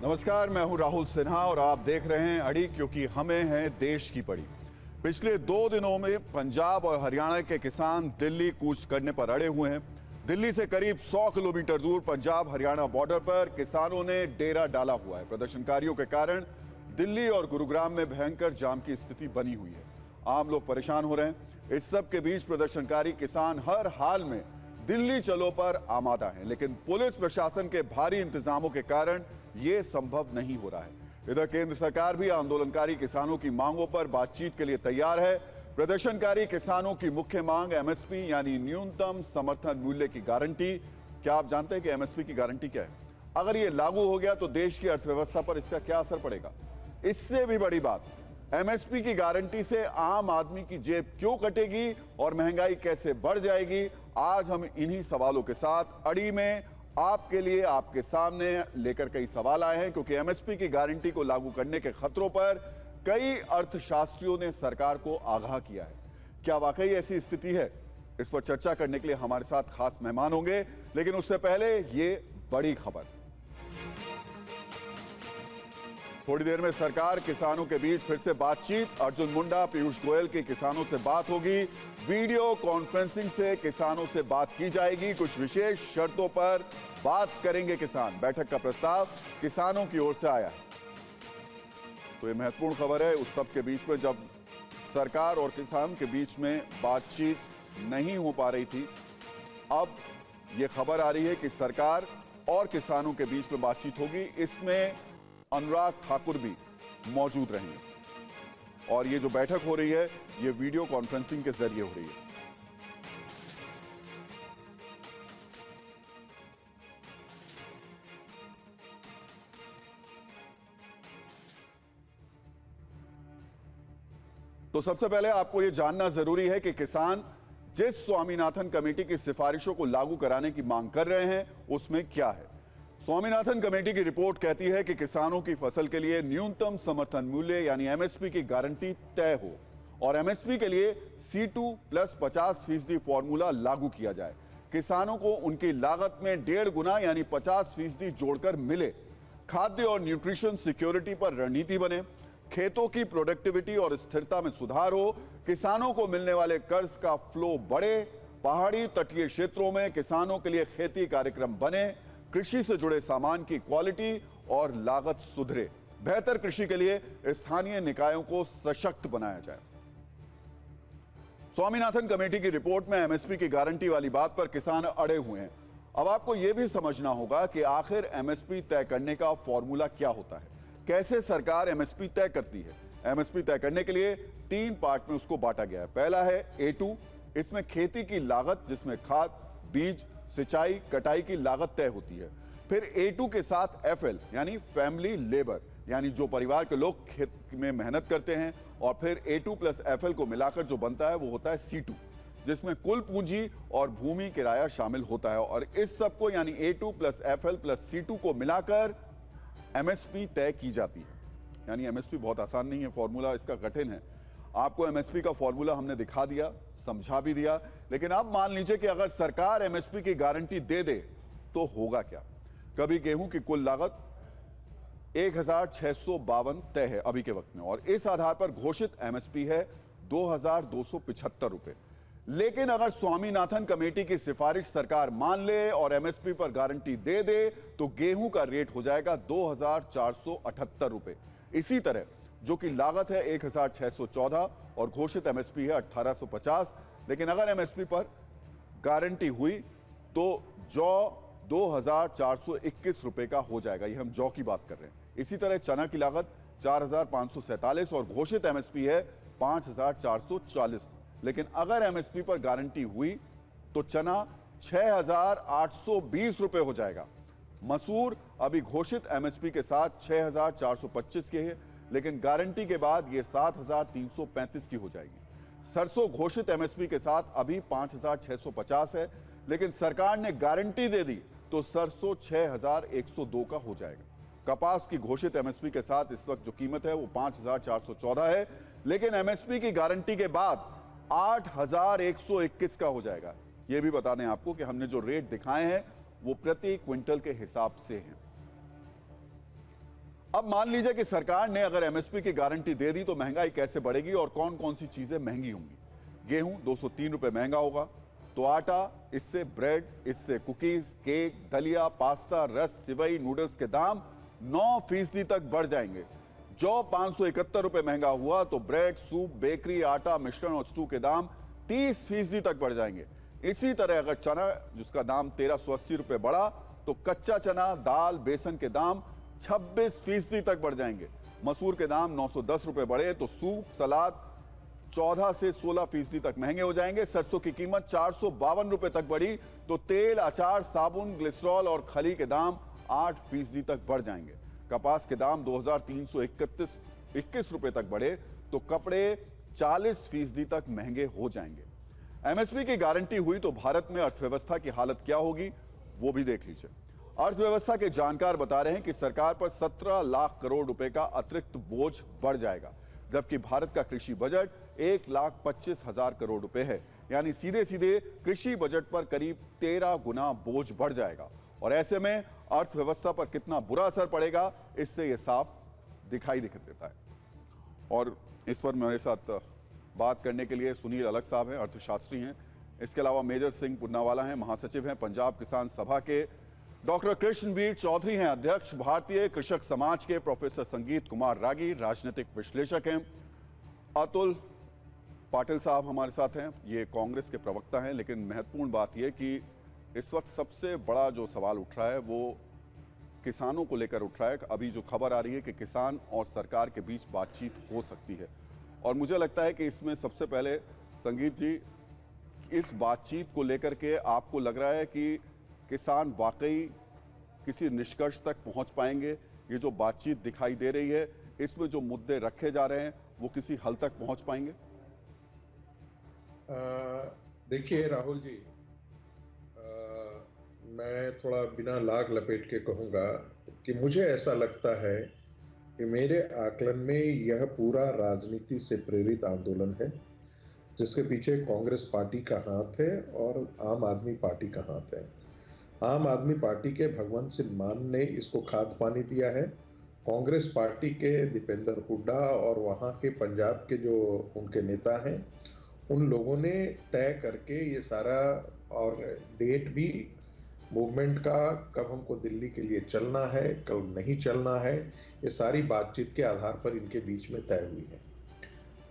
नमस्कार, मैं हूं राहुल सिन्हा और आप देख रहे हैं अड़ी, क्योंकि हमें है देश की पड़ी। पिछले 2 दिनों में पंजाब और हरियाणा के किसान दिल्ली कूच करने पर अड़े हुए हैं। दिल्ली से करीब 100 किलोमीटर दूर पंजाब हरियाणा बॉर्डर पर किसानों ने डेरा डाला हुआ है। प्रदर्शनकारियों के कारण दिल्ली और गुरुग्राम में भयंकर जाम की स्थिति बनी हुई है। आम लोग परेशान हो रहे हैं। इस सब के बीच प्रदर्शनकारी किसान हर हाल में दिल्ली चलो पर आमादा हैं, लेकिन पुलिस प्रशासन के भारी इंतजामों के कारण यह संभव नहीं हो रहा है। इधर केंद्र सरकार भी आंदोलनकारी किसानों की मांगों पर बातचीत के लिए तैयार है। प्रदर्शनकारी किसानों की मुख्य मांग एमएसपी यानी न्यूनतम समर्थन मूल्य की गारंटी। क्या आप जानते हैं कि एमएसपी की गारंटी क्या है? अगर यह लागू हो गया तो देश की अर्थव्यवस्था पर इसका क्या असर पड़ेगा? इससे भी बड़ी बात, एमएसपी की गारंटी से आम आदमी की जेब क्यों कटेगी और महंगाई कैसे बढ़ जाएगी? आज हम इन्हीं सवालों के साथ अड़ी में आपके लिए आपके सामने लेकर कई सवाल आए हैं, क्योंकि एमएसपी की गारंटी को लागू करने के खतरों पर कई अर्थशास्त्रियों ने सरकार को आगाह किया है। क्या वाकई ऐसी स्थिति है? इस पर चर्चा करने के लिए हमारे साथ खास मेहमान होंगे, लेकिन उससे पहले ये बड़ी खबर। थोड़ी देर में सरकार किसानों के बीच फिर से बातचीत। अर्जुन मुंडा, पीयूष गोयल की किसानों से बात होगी। वीडियो कॉन्फ्रेंसिंग से किसानों से बात की जाएगी। कुछ विशेष शर्तों पर बात करेंगे किसान। बैठक का प्रस्ताव किसानों की ओर से आया है। तो ये महत्वपूर्ण खबर है उस सब के बीच में, जब सरकार और किसान के बीच में बातचीत नहीं हो पा रही थी। अब ये खबर आ रही है कि सरकार और किसानों के बीच में बातचीत होगी। इसमें अनुराग ठाकुर भी मौजूद रहेंगे और ये जो बैठक हो रही है ये वीडियो कॉन्फ्रेंसिंग के जरिए हो रही है। तो सबसे पहले आपको यह जानना जरूरी है कि किसान जिस स्वामीनाथन कमेटी की सिफारिशों को लागू कराने की मांग कर रहे हैं उसमें क्या है। स्वामीनाथन कमेटी की रिपोर्ट कहती है कि किसानों की फसल के लिए न्यूनतम समर्थन मूल्य यानी एमएसपी की गारंटी तय हो और एमएसपी के लिए C2 प्लस 50% फॉर्मूला लागू किया जाए। किसानों को उनकी लागत में 1.5 गुना यानी 50% जोड़कर मिले। खाद्य और न्यूट्रिशन सिक्योरिटी पर रणनीति बने। खेतों की प्रोडक्टिविटी और स्थिरता में सुधार हो। किसानों को मिलने वाले कर्ज का फ्लो बढ़े। पहाड़ी तटीय क्षेत्रों में किसानों के लिए खेती कार्यक्रम बने। कृषि से जुड़े सामान की क्वालिटी और लागत सुधरे। बेहतर कृषि के लिए स्थानीय निकायों को सशक्त बनाया जाए। स्वामीनाथन कमेटी की रिपोर्ट में एमएसपी की गारंटी वाली बात पर किसान अड़े हुए हैं। अब आपको यह भी समझना होगा कि आखिर एमएसपी तय करने का फॉर्मूला क्या होता है, कैसे सरकार एमएसपी तय करती है। एमएसपी तय करने के लिए 3 पार्ट में उसको बांटा गया है। पहला है A2, इसमें खेती की लागत जिसमें खाद, बीज, सिंचाई, कटाई की लागत तय होती है। फिर A2 के साथ FL यानी फैमिली लेबर, यानी जो परिवार के लोग खेत में मेहनत करते हैं, और फिर A2 प्लस FL को मिलाकर जो बनता है वो होता है C2, जिसमें कुल पूंजी और भूमि किराया शामिल होता है। और इस सब को यानी A2 plus FL plus C2 को मिलाकर एमएसपी तय की जाती है। यानी एमएसपी बहुत आसान नहीं है, फॉर्मूला इसका कठिन है। आपको एमएसपी का फॉर्मूला हमने दिखा दिया, समझा भी दिया, लेकिन अब मान लीजिए कि अगर सरकार एमएसपी की गारंटी दे दे तो होगा क्या। कभी गेहूं की कुल लागत 1652 तय है अभी के वक्त में, और इस आधार पर घोषित एमएसपी है 2275 रुपए। लेकिन अगर स्वामीनाथन कमेटी की सिफारिश सरकार मान ले और एमएसपी पर गारंटी दे दे तो गेहूं का रेट हो जाएगा 2478 रुपए। इसी तरह जो कि लागत है 1614 और घोषित एमएसपी है 1850, लेकिन अगर एमएसपी पर गारंटी हुई तो जौ 2421 रुपए का हो जाएगा। ये हम जौ की बात कर रहे हैं। इसी तरह चना की लागत 4547 और घोषित एमएसपी है 5440, लेकिन अगर एमएसपी पर गारंटी हुई तो चना 6820 रुपए हो जाएगा। मसूर अभी घोषित एमएसपी के साथ 6425 के है, लेकिन गारंटी के बाद यह 7335 की हो जाएगी। सरसों घोषित एमएसपी के साथ अभी 5650 है, लेकिन सरकार ने गारंटी दे दी तो सरसों 6102 का हो जाएगा। कपास की घोषित एमएसपी के साथ इस वक्त जो कीमत है वो 5414 है, लेकिन एमएसपी की गारंटी के बाद 8121 का हो जाएगा। यह भी बता दें आपको कि हमने जो रेट दिखाए हैं वो प्रति क्विंटल के हिसाब से हैं। अब मान लीजिए कि सरकार ने अगर एमएसपी की गारंटी दे दी तो महंगाई कैसे बढ़ेगी और कौन कौन सी चीजें महंगी होंगी। गेहूं 203 रुपए महंगा होगा तो आटा, इससे ब्रेड, इससे कुकीज, केक, दलिया, पास्ता, रस, सिवई, नूडल्स के दाम 9% तक बढ़ जाएंगे। जौ 571 रुपए महंगा हुआ तो ब्रेड, सूप, बेकरी, आटा, मिश्रण और स्टू के दाम 30% तक बढ़ जाएंगे। इसी तरह अगर चना जिसका दाम 1380 रुपए बढ़ा तो कच्चा चना, दाल, बेसन के दाम 26% तक बढ़ जाएंगे। मसूर के दाम 910 रुपए बढ़े तो सूप, सलाद 14 से 16% तक महंगे हो जाएंगे। सरसों की कीमत 452 रुपए तक बढ़ी तो तेल, अचार, साबुन, ग्लिसरॉल और खली के दाम 8% तक बढ़ जाएंगे। कपास के दाम 2321 रुपए तक बढ़े तो कपड़े 40% तक महंगे हो जाएंगे। एमएसपी की गारंटी हुई तो भारत में अर्थव्यवस्था की हालत क्या होगी वो भी देख लीजिए। अर्थव्यवस्था के जानकार बता रहे हैं कि सरकार पर 17 लाख करोड़ रुपए का अतिरिक्त बोझ बढ़ जाएगा, जबकि भारत का कृषि बजट 1,25,000 करोड़ रुपए है। यानी सीधे सीधे कृषि बजट पर करीब 13 गुना बोझ बढ़ जाएगा और ऐसे में अर्थव्यवस्था पर कितना बुरा असर पड़ेगा इससे यह साफ दिखाई देता है। और इस पर मेरे साथ बात करने के लिए सुनील अलग साहब हैं, अर्थशास्त्री हैं। इसके अलावा मेजर सिंह पुन्नावाला हैं, महासचिव हैं पंजाब किसान सभा के। डॉक्टर कृष्णवीर चौधरी हैं, अध्यक्ष भारतीय कृषक समाज के। प्रोफेसर संगीत कुमार रागी राजनीतिक विश्लेषक हैं। अतुल पाटिल साहब हमारे साथ हैं, ये कांग्रेस के प्रवक्ता हैं। लेकिन महत्वपूर्ण बात यह कि इस वक्त सबसे बड़ा जो सवाल उठ रहा है वो किसानों को लेकर उठ रहा है। अभी जो खबर आ रही है कि किसान और सरकार के बीच बातचीत हो सकती है और मुझे लगता है कि इसमें सबसे पहले संगीत जी, इस बातचीत को लेकर के आपको लग रहा है कि किसान वाकई किसी निष्कर्ष तक पहुंच पाएंगे? ये जो बातचीत दिखाई दे रही है इसमें जो मुद्दे रखे जा रहे हैं वो किसी हल तक पहुंच पाएंगे? देखिए राहुल जी, मैं थोड़ा बिना लाग लपेट के कहूंगा कि मुझे ऐसा लगता है कि मेरे आकलन में यह पूरा राजनीति से प्रेरित आंदोलन है, जिसके पीछे कांग्रेस पार्टी का हाथ है और आम आदमी पार्टी का हाथ है। आम आदमी पार्टी के भगवंत सिंह मान ने इसको खाद पानी दिया है। कांग्रेस पार्टी के दीपेंद्र हुड्डा और वहाँ के पंजाब के जो उनके नेता हैं, उन लोगों ने तय करके ये सारा, और डेट भी मूवमेंट का, कब हमको दिल्ली के लिए चलना है, कब नहीं चलना है, ये सारी बातचीत के आधार पर इनके बीच में तय हुई है।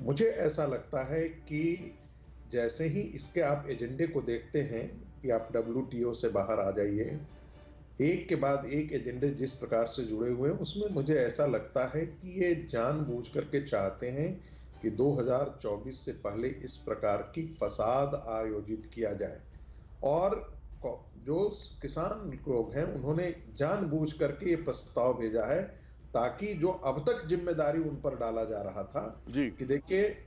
मुझे ऐसा लगता है कि जैसे ही इसके आप एजेंडे को देखते हैं कि आप WTO से बाहर आ जाइए, एक के बाद एक एजेंडे जिस प्रकार से जुड़े हुए हैं, उसमें मुझे ऐसा लगता है कि ये जानबूझ करके चाहते हैं कि 2024 से पहले इस प्रकार की फसाद आयोजित किया जाए। और जो किसान लोग हैं उन्होंने जानबूझ करके ये प्रस्ताव भेजा है ताकि जो अब तक जिम्मेदारी उन पर डाला जा रहा था कि देखिए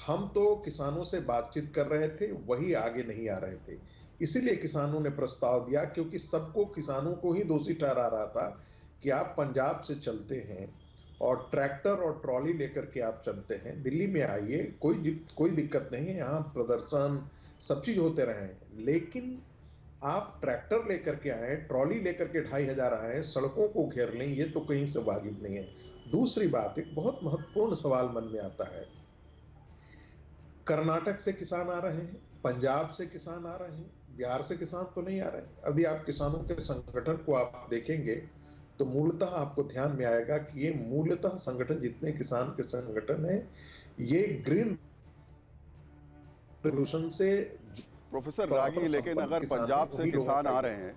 हम तो किसानों से बातचीत कर रहे थे, वही आगे नहीं आ रहे थे, इसीलिए किसानों ने प्रस्ताव दिया, क्योंकि सबको, किसानों को ही दोषी ठहरा रहा था कि आप पंजाब से चलते हैं और ट्रैक्टर और ट्रॉली लेकर के आप चलते हैं, दिल्ली में आइए, कोई दिक्कत नहीं है, यहाँ प्रदर्शन सब चीज होते रहे, लेकिन आप ट्रैक्टर लेकर के आए, ट्रॉली लेकर के 2500 आए, सड़कों को घेर लें, ये तो कहीं से वाजिब नहीं है। दूसरी बात, एक बहुत महत्वपूर्ण सवाल मन में आता है, कर्नाटक से किसान आ रहे हैं, पंजाब से किसान आ रहे हैं, बिहार से किसान तो नहीं आ रहे हैं। अभी आप किसानों के संगठन को आप देखेंगे तो मूलतः आपको ध्यान में आएगा कि ये मूलतः संगठन, जितने किसान के संगठन है, ये ग्रीन रेवोल्यूशन से। प्रोफेसर रागी, लेकिन अगर पंजाब से किसान आ रहे हैं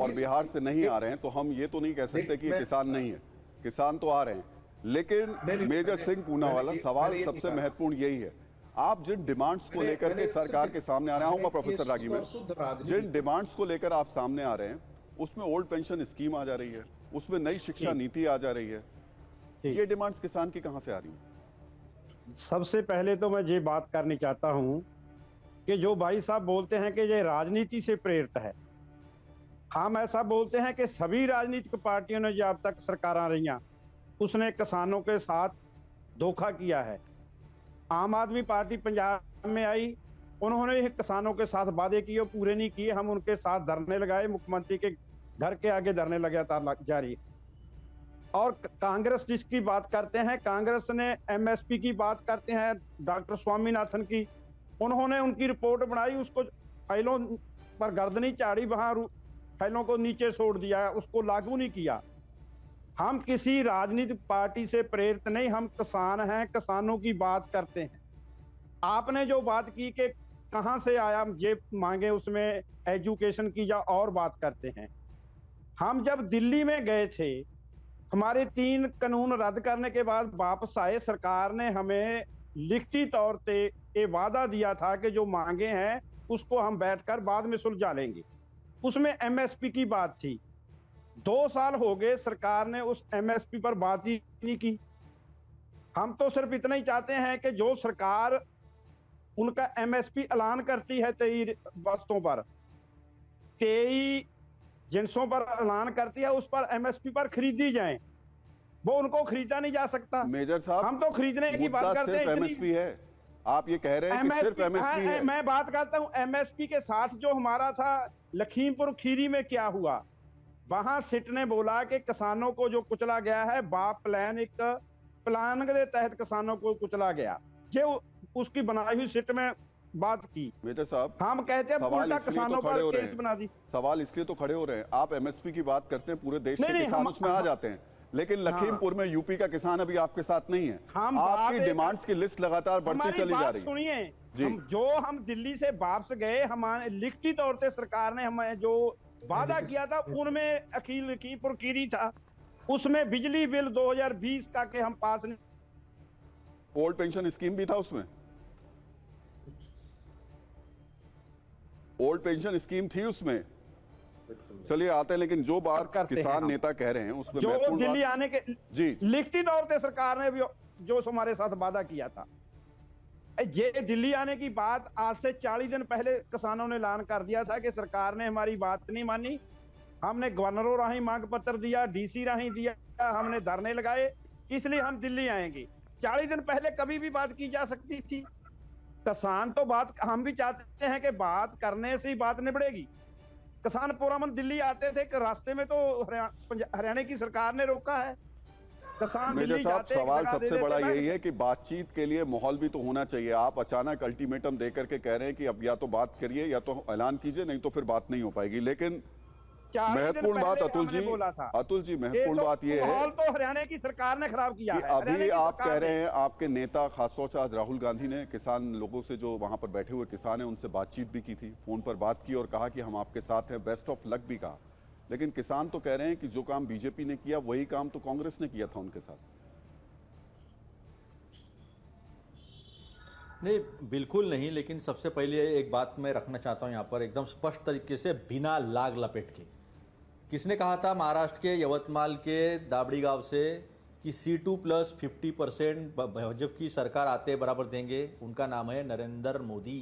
और बिहार से नहीं आ रहे हैं तो हम ये तो नहीं कह सकते कि किसान नहीं है, किसान तो आ रहे हैं। लेकिन मेजर सिंह पूनावाला, सवाल सबसे महत्वपूर्ण यही है, आप जिन डिमांड्स को लेकर के सरकार के सामने आ रहे हैं, प्रोफेसर रागी में जिन डिमांड्स को लेकर आप सामने आ रहे हैं उसमें ओल्ड पेंशन स्कीम आ जा रही है, उसमें नई शिक्षा नीति आ जा रही है, ये डिमांड्स किसान की कहां से आ रही है? सबसे पहले तो मैं ये बात करनी चाहता हूं कि जो भाई साहब बोलते हैं कि ये राजनीति से प्रेरित है, हम ऐसा बोलते हैं कि सभी राजनीतिक पार्टियों ने जो अब तक सरकारें रही उसने किसानों के साथ धोखा किया है। आम आदमी पार्टी पंजाब में आई, उन्होंने किसानों के साथ वादे किए, पूरे नहीं किए, हम उनके साथ धरने लगाए, मुख्यमंत्री के घर के आगे धरने लगातार जारी। और कांग्रेस जिसकी बात करते हैं, कांग्रेस ने एमएसपी की बात करते हैं, डॉक्टर स्वामीनाथन की, उन्होंने उनकी रिपोर्ट बनाई, उसको फाइलों पर गर्दनी चाड़ी, वहां फाइलों को नीचे छोड़ दिया, उसको लागू नहीं किया। हम किसी राजनीतिक पार्टी से प्रेरित नहीं, हम किसान हैं, किसानों की बात करते हैं। आपने जो बात की कि कहां से आया जेब मांगे, उसमें एजुकेशन की या और बात करते हैं। हम जब दिल्ली में गए थे, हमारे 3 कानून रद्द करने के बाद वापस आए, सरकार ने हमें लिखती तौर पे ये वादा दिया था कि जो मांगे हैं उसको हम बैठकर बाद में सुलझा लेंगे। उसमें एमएसपी की बात थी। 2 साल हो गए, सरकार ने उस एमएसपी पर बात ही नहीं की। हम तो सिर्फ इतना ही चाहते हैं कि जो सरकार उनका एमएसपी ऐलान करती है 23 वस्तुओं पर, 23 जिनसों पर ऐलान करती है, उस पर एमएसपी पर खरीदी जाए। वो उनको खरीदा नहीं जा सकता। मेजर साहब, हम तो खरीदने की बात करते हैं। एमएसपी है, आप ये कह रहे हैं कि सिर्फ एमएसपी है। मैं बात करता हूं एमएसपी के साथ जो हमारा था लखीमपुर खीरी में क्या हुआ। वहां सिट ने बोला कि किसानों को जो कुचला गया है, बाप प्लान एक प्लान के तहत किसानों को कुचला गया, जो उसकी बनाई हुई सिट में बात की। मेजर साहब, हम कहते हैं उल्टा किसानों पर केस बना दी। सवाल इसलिए तो खड़े हो रहे हैं, आप एमएसपी की बात करते हैं, पूरे देश के किसान उसमें आ जाते हैं, लेकिन लखीमपुर में यूपी का किसान अभी आपके साथ नहीं है। आपकी डिमांड्स की लिस्ट लगातार बढ़ती चली जा रही है। सुनिए, हम दिल्ली से वापस गए, हमारे लिखती तौर पे सरकार ने हमें जो वादा किया था, उनमें अखिल लखीमपुर खीरी था, उसमें बिजली बिल 2020 का के हम पास नहीं। ओल्ड पेंशन स्कीम भी था उसमें, ओल्ड पेंशन स्कीम थी उसमें। चलिए आते हैं, लेकिन जो बात किसान नेता कह रहे हैं उसमें जो दिल्ली आने के जी लिखती तौर पे सरकार ने भी जो हमारे साथ वादा किया था, ये दिल्ली आने की बात आज से 40 दिन पहले किसानों ने ऐलान कर दिया था कि सरकार ने हमारी बात नहीं मानी। हमने गवर्नरों राही मांग पत्र दिया, डीसी राही दिया, हमने धरने लगाए, इसलिए हम दिल्ली आएंगे। 40 दिन पहले कभी भी बात की जा सकती थी। किसान तो बात, हम भी चाहते हैं कि बात करने से ही बात निबड़ेगी। किसान पूरा मन दिल्ली आते थे कि रास्ते में तो हरियाणा की सरकार ने रोका है। किसान दिल्ली जाते हैं। सवाल सबसे बड़ा यही है कि बातचीत के लिए माहौल भी तो होना चाहिए। आप अचानक अल्टीमेटम दे करके कह रहे हैं कि अब या तो बात करिए या तो ऐलान कीजिए, नहीं तो फिर बात नहीं हो पाएगी। लेकिन महत्वपूर्ण बात अतुल जी महत्वपूर्ण बात यह है तो हरियाणा की सरकार ने खराब किया है। अभी आप कह रहे हैं, आपके नेता खासतौर से आज राहुल गांधी ने किसान लोगों से, जो वहां पर बैठे हुए किसान हैं, उनसे बातचीत भी की थी, फोन पर बात की और कहा कि हम आपके साथ हैं, बेस्ट ऑफ लक भी कहा। लेकिन किसान तो कह रहे हैं कि जो काम बीजेपी ने किया वही काम तो कांग्रेस ने किया था उनके साथ। नहीं, बिल्कुल नहीं। लेकिन सबसे पहले एक बात मैं रखना चाहता हूं यहाँ पर एकदम स्पष्ट तरीके से, बिना लाग लपेट के। किसने कहा था महाराष्ट्र के यवतमाल के दाबड़ी गांव से कि C2 प्लस 50% भाजपा की सरकार आते बराबर देंगे? उनका नाम है नरेंद्र मोदी।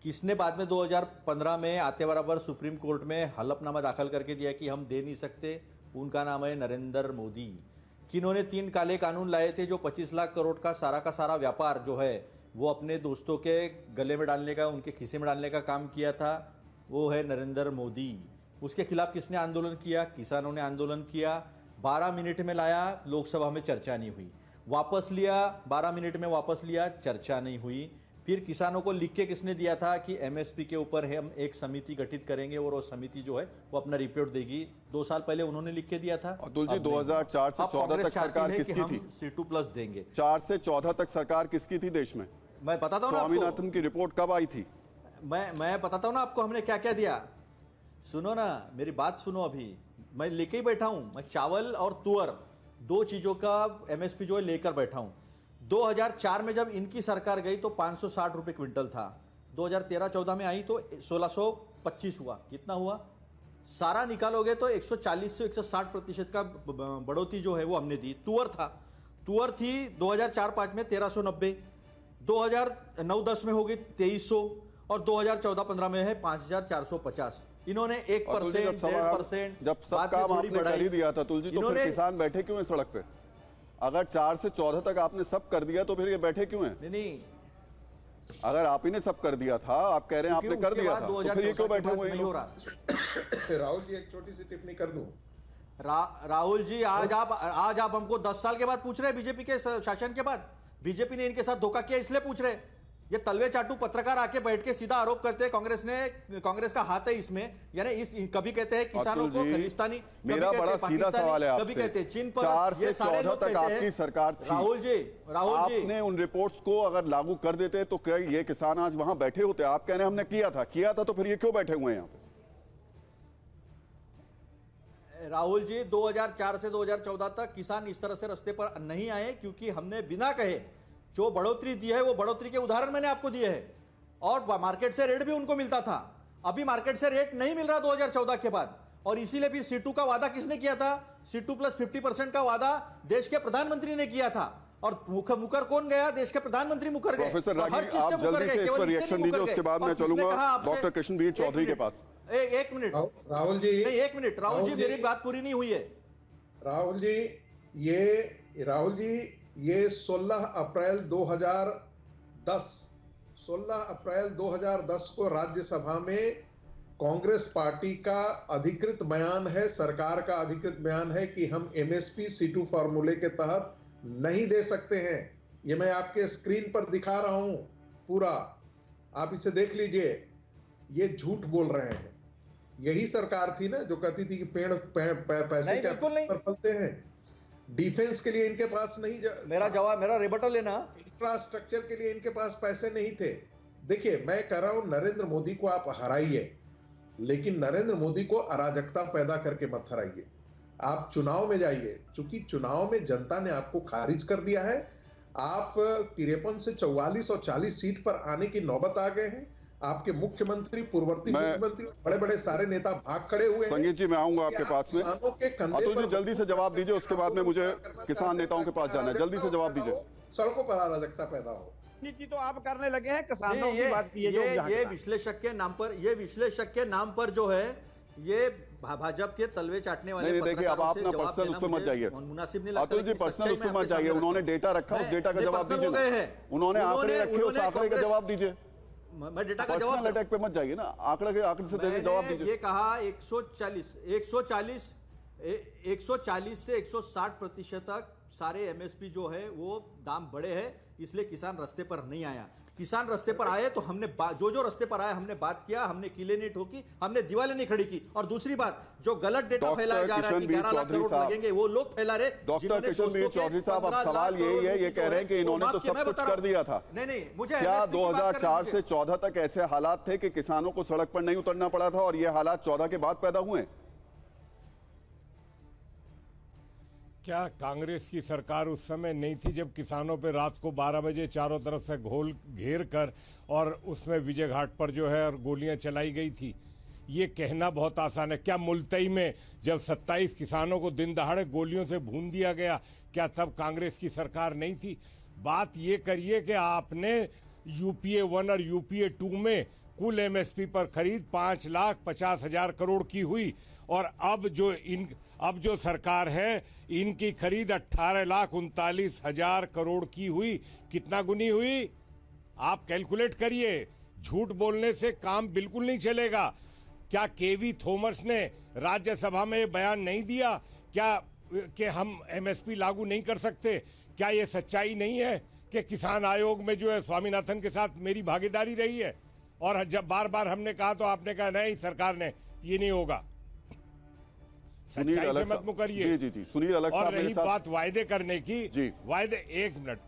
किसने बाद में 2015 में आते बराबर सुप्रीम कोर्ट में हलफनामा दाखिल करके दिया कि हम दे नहीं सकते? उनका नाम है नरेंद्र मोदी। किन्होंने 3 काले कानून लाए थे जो 25 लाख करोड़ का सारा व्यापार जो है वो अपने दोस्तों के गले में डालने का, उनके खीसे में डालने का काम किया था, वो है नरेंद्र मोदी। उसके खिलाफ किसने आंदोलन किया? किसानों ने आंदोलन किया। 12 मिनट में लाया, लोकसभा में चर्चा नहीं हुई। वापस लिया, 12 मिनट में वापस लिया, चर्चा नहीं हुई। फिर किसानों को लिख के किसने दिया था कि एमएसपी के ऊपर हम एक समिति गठित करेंगे और वो समिति जो है वो अपना रिपोर्ट देगी। 2 साल पहले उन्होंने लिख के दिया था। अतुल जी, 2004 से 14 तक सरकार किसकी थी? C2 प्लस देंगे। 4 से 14 तक सरकार किसकी थी देश में? मैं बताता हूँ ना आपको। स्वामीनाथन की रिपोर्ट कब आई थी? मैं बताता हूँ ना आपको हमने क्या क्या दिया। सुनो ना, मेरी बात सुनो। अभी मैं लेके ही बैठा हूं। मैं चावल और तुअर 2 चीजों का एमएसपी जो है लेकर बैठा हूं। 2004 में जब इनकी सरकार गई तो 560 रुपए क्विंटल था। 2013-14 में आई तो 1625 हुआ। कितना हुआ? सारा निकालोगे तो 140 से 160% का बढ़ोतरी जो है वो हमने दी। तुअर थी 2004-5 में 1390, 2009-10 में हो गई 2300 और 2014-15 में है 5450। इन्होंने 1%, 1.5%, जब सब काम आपने कर ही दिया था तुल जी, तो फिर किसान बैठे क्यों हैं सड़क पे? अगर 4 से 14 तक आपने सब कर दिया तो फिर ये बैठे क्यों हैं? नहीं, अगर आप ही ने सब कर दिया था, आप कह रहे हैं आपने कर दिया था, तो फिर ये क्यों बैठे हुए हैं? राहुल जी, एक छोटी सी टिप्पणी कर दूं। राहुल जी, आज आप हमको 10 साल के बाद पूछ रहे हैं, बीजेपी के शासन के बाद बीजेपी ने इनके साथ धोखा किया इसलिए पूछ रहे हैं। ये तलवे चाटू पत्रकार आके बैठ के सीधा आरोप करते हैं कांग्रेस का हाथ है इसमें, यानी कभी कहते हैं किसानों को खालिस्तानी, मेरा बड़ा सीधा सवाल है आपसे, कभी कहते हैं चीन पर, 4 से ये सारे 14 लोग तक कहते हैं। आपकी सरकार थी राहुल जी आपने उन रिपोर्ट्स को अगर लागू कर देते तो क्या ये किसान आज वहां बैठे होते? आप कह रहे हैं हमने किया था तो फिर ये क्यों बैठे हुए हैं यहाँ पे? राहुल जी, 2004 से 2014 तक किसान इस तरह से रास्ते पर नहीं आए क्योंकि हमने बिना कहे जो बढ़ोतरी दी है वो बढ़ोतरी के उदाहरण मैंने आपको दिए हैं, और मार्केट से रेट भी उनको मिलता था। अभी मार्केट से रेट नहीं मिल रहा 2014 के बाद, और इसीलिए फिर C2 का वादा किसने किया था? C2 प्लस 50% का वादा देश के प्रधानमंत्री ने किया था, और मुकर कौन गया? देश के प्रधानमंत्री मुकर गए। प्रोफेसर और हर रागी, चीज से आप मुकर जल्दी गए, से इस केवल पर इससे रिएक्शन नहीं दीजिए, मुकर उसके गए। बाद और मैं किसने चलूंगा कहा आपसे? डॉक्टर कृष्णवीर चौधरी के पास। एक मिनट राहुल जी, नहीं, एक मिनट राहुल जी, मेरी बात पूरी नहीं हुई है। राहुल जी, ये 16 अप्रैल 2010 को राज्यसभा में कांग्रेस पार्टी का अधिकृत बयान है, सरकार का अधिकृत बयान है कि हम एमएसपी C2 फॉर्मूले के तहत नहीं दे सकते हैं। ये मैं आपके स्क्रीन पर दिखा रहा हूं पूरा, आप इसे देख लीजिए। ये झूठ बोल रहे हैं। यही सरकार थी ना जो कहती थी कि पैसे नहीं, क्या बिल्कुल नहीं। पर फलते हैं। डिफेंस के लिए इनके पास नहीं, मेरा रिबटल लेना। इंफ्रास्ट्रक्चर के लिए इनके पास पैसे नहीं थे। देखिए, मैं कह रहा हूं नरेंद्र मोदी को आप हराइए, लेकिन नरेंद्र मोदी को अराजकता पैदा करके मत हराइए। आप चुनाव में जाइए, चूंकि चुनाव में जनता ने आपको खारिज कर दिया है। आप 53 से 44 और 40 सीट पर आने की नौबत आ गए हैं। आपके मुख्यमंत्री, पूर्ववर्ती मुख्यमंत्री, बड़े बड़े सारे नेता भाग खड़े हुए हैं। संगीत जी, मैं आऊंगा आपके पास में। किसानों के कंधे अतुल जी, पर जल्दी से जवाब दीजिए, उसके बाद में मुझे किसान नेताओं के पास जाना है। जल्दी से जवाब दीजिए। सड़कों पर अराजकता पैदा हो। नीति तो आप करने लगे हैं, किसानों की बात की है जो ये विश्लेषक के नाम पर जो है ये भाजपा के तलवे चाटने वाले नहीं, देखिए, अब आप ना पर्सनल उस पर मत जाइए मुनासिब नहीं लगता। अतुल जी, पर्सनल उस पर मत जाइए। उन्होंने डेटा रखा, उस डेटा का जवाब दीजिए ना। उन्होंने आंकड़े रखे, उस आंकड़े का जवाब दीजिए। मैं डेटा का जवाब, पर्सनल अटैक पे मत जाइए ना, आंकड़े से जवाब दीजिए। ये कहा 140 से 160% तक सारे एमएसपी जो है वो दाम बढ़े हैं, इसलिए किसान रास्ते पर नहीं आया। किसान रास्ते पर आए तो हमने जो रास्ते पर आए हमने बात किया, हमने किले नहीं ठोकी, हमने दीवारें नहीं खड़ी की। और दूसरी बात, जो गलत डेटा फैलाया जा रहा है कि 11 लाख करोड़ लगेंगे, वो लोग फैला रहे। डॉक्टर कृष्णवीर चौधरी साहब, अब सवाल यही है, ये कह रहे हैं कि इन्होंने तो सब कुछ कर दिया था। नहीं, मुझे क्या 2004 से 14 तक ऐसे हालात थे कि किसानों को सड़क पर नहीं उतरना पड़ा था, और ये हालात 14 के बाद पैदा हुए? क्या कांग्रेस की सरकार उस समय नहीं थी जब किसानों पे रात को 12 बजे चारों तरफ से घेर कर और उसमें विजय घाट पर जो है और गोलियां चलाई गई थी? ये कहना बहुत आसान है। क्या मुल्तई में जब 27 किसानों को दिन दहाड़े गोलियों से भून दिया गया, क्या तब कांग्रेस की सरकार नहीं थी? बात ये करिए कि आपने यूपीए 1 और यूपीए 2 में कुल एमएसपी पर खरीद 5,50,000 करोड़ की हुई, और अब जो सरकार है इनकी खरीद 18,39,000 करोड़ की हुई। कितना गुनी हुई? आप कैलकुलेट करिए। झूठ बोलने से काम बिल्कुल नहीं चलेगा। क्या केवी थॉमस ने राज्यसभा में ये बयान नहीं दिया क्या कि हम एमएसपी लागू नहीं कर सकते? क्या ये सच्चाई नहीं है कि किसान आयोग में जो है स्वामीनाथन के साथ मेरी भागीदारी रही है, और जब बार बार हमने कहा तो आपने कहा नहीं सरकार ने, ये नहीं होगा। सच्चाई से मत मुकरिए। जी, सुनील अलग और रही बात वायदे करने की, जी वायदे, एक मिनट,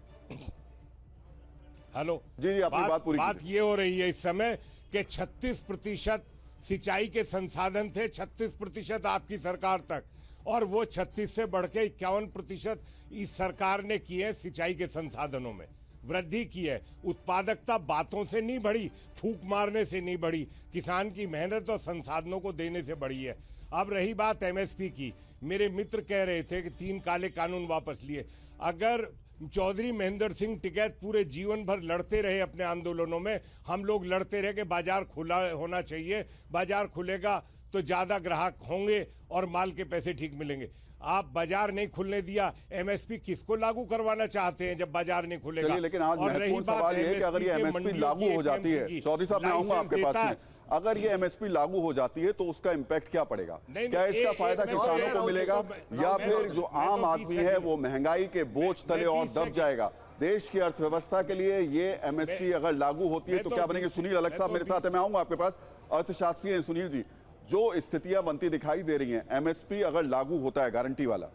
हेलो जी, अपनी बात पूरी। बात ये हो रही है इस समय कि 36% सिंचाई के संसाधन थे, 36% आपकी सरकार तक, और वो 36 से बढ़ के 51% इस सरकार ने की है सिंचाई के संसाधनों में वृद्धि की है। उत्पादकता बातों से नहीं बढ़ी, फूंक मारने से नहीं बढ़ी, किसान की मेहनत और संसाधनों को देने से बढ़ी है। अब रही बात एमएसपी की, मेरे मित्र कह रहे थे कि 3 काले कानून वापस लिए। अगर चौधरी महेंद्र सिंह टिकैत पूरे जीवन भर लड़ते रहे अपने आंदोलनों में, हम लोग लड़ते रहे कि बाजार खुला होना चाहिए, बाजार खुलेगा तो ज्यादा ग्राहक होंगे और माल के पैसे ठीक मिलेंगे। आप बाजार नहीं खुलने दिया, एमएसपी किसको लागू करवाना चाहते हैं जब बाजार नहीं खुलेगा? लेकिन आज महत्वपूर्ण सवाल ये है कि अगर ये एमएसपी लागू हो जाती है, चौधरी साहब मैं आऊंगा आपके पास में, अगर ये एमएसपी लागू हो जाती है तो उसका इंपैक्ट क्या पड़ेगा? क्या इसका फायदा किसानों को मिलेगा या फिर जो आम आदमी है वो महंगाई के बोझ तले और दब जाएगा? देश की अर्थव्यवस्था के लिए ये एमएसपी अगर लागू होती है तो क्या बनेंगे? सुनील अलग साहब मेरे साथ है, मैं आऊंगा आपके पास, अर्थशास्त्री हैं सुनील जी। जो स्थितियां बनती दिखाई दे रही हैं, एमएसपी अगर लागू होता है गारंटी वाला,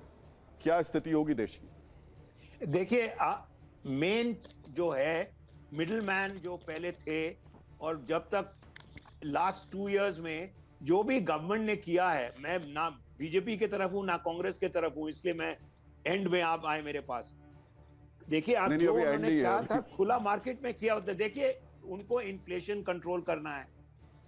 क्या स्थिति होगी देश की? देखिए, मेन जो है मिडिल मैन जो पहले थे, और जब तक लास्ट 2 इयर्स में जो भी गवर्नमेंट ने किया है, मैं ना बीजेपी के तरफ हूं ना कांग्रेस के तरफ हूं, इसलिए मैं एंड में आप आए मेरे पास। देखिए, आप जो उन्होंने कहा था खुला मार्केट में किया होता, देखिए उनको इन्फ्लेशन कंट्रोल करना है,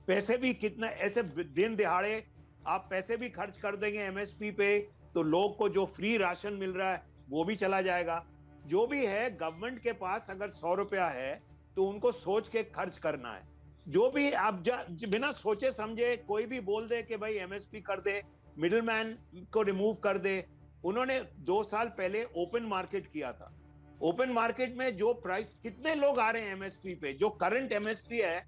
पैसे भी कितना ऐसे दिन दिहाड़े आप पैसे भी खर्च कर देंगे एमएसपी पे तो लोग को जो फ्री राशन मिल रहा है वो भी चला जाएगा। जो भी है गवर्नमेंट के पास अगर 100 रुपया है तो उनको सोच के खर्च करना है। जो भी आप बिना सोचे समझे कोई भी बोल दे कि भाई एमएसपी कर दे, मिडिल मैन को रिमूव कर दे। उन्होंने 2 साल पहले ओपन मार्केट किया था। ओपन मार्केट में जो प्राइस, कितने लोग आ रहे हैं एमएसपी पे, जो करंट एमएसपी है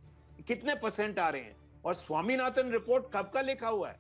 कितने % आ रहे हैं? और स्वामीनाथन रिपोर्ट कब का लिखा हुआ है?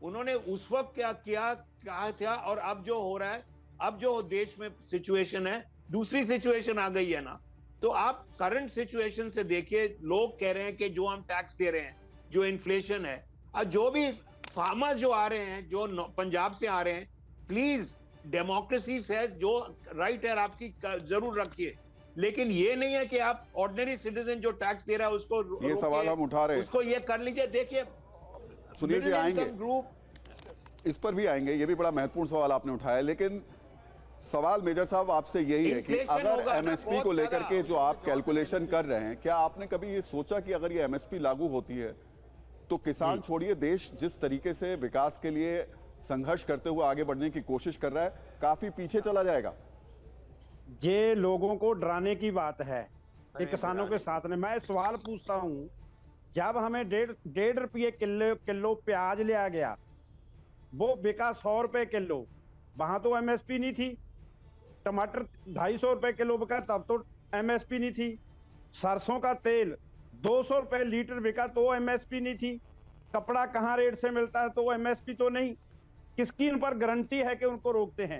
उन्होंने उस वक्त क्या किया, कहा था, और अब जो हो रहा है, अब जो देश में सिचुएशन है, दूसरी सिचुएशन आ गई है ना। तो आप करंट सिचुएशन से देखिए, लोग कह रहे हैं कि जो हम टैक्स दे रहे हैं, जो इन्फ्लेशन है, अब जो भी फार्मर्स जो आ रहे हैं, जो पंजाब से आ रहे हैं, प्लीज डेमोक्रेसी से जो राइट है आपकी जरूर रखिए, लेकिन ये नहीं है कि आप ऑर्डिनरी सिटीजन जो टैक्स दे रहा है उसको ये सवाल हम उठा रहे हैं, उसको ये कर लीजिए। देखिए सुनील जी आएंगे, ग्रुप इस पर भी आएंगे, ये भी बड़ा महत्वपूर्ण सवाल आपने उठाया। लेकिन सवाल मेजर साहब आपसे यही है कि अगर एमएसपी को लेकर के जो आप कैलकुलेशन कर रहे हैं, क्या आपने कभी ये सोचा कि अगर ये एमएसपी लागू होती है तो किसान छोड़िए, देश जिस तरीके से विकास के लिए संघर्ष करते हुए आगे बढ़ने की कोशिश कर रहा है, काफी पीछे चला जाएगा? ये लोगों को डराने की बात है कि किसानों के साथ में। मैं सवाल पूछता हूं, जब हमें 1.5 रुपये किलो प्याज लिया गया, वो बिका 100 रुपए किलो, वहां तो एमएसपी नहीं थी। टमाटर 250 रुपए किलो बिका, तब तो एमएसपी नहीं थी। सरसों का तेल 200 रुपए लीटर बिका तो एमएसपी नहीं थी। कपड़ा कहाँ रेट से मिलता है तो एमएसपी तो नहीं। किसकी इन पर गारंटी है कि उनको रोकते हैं?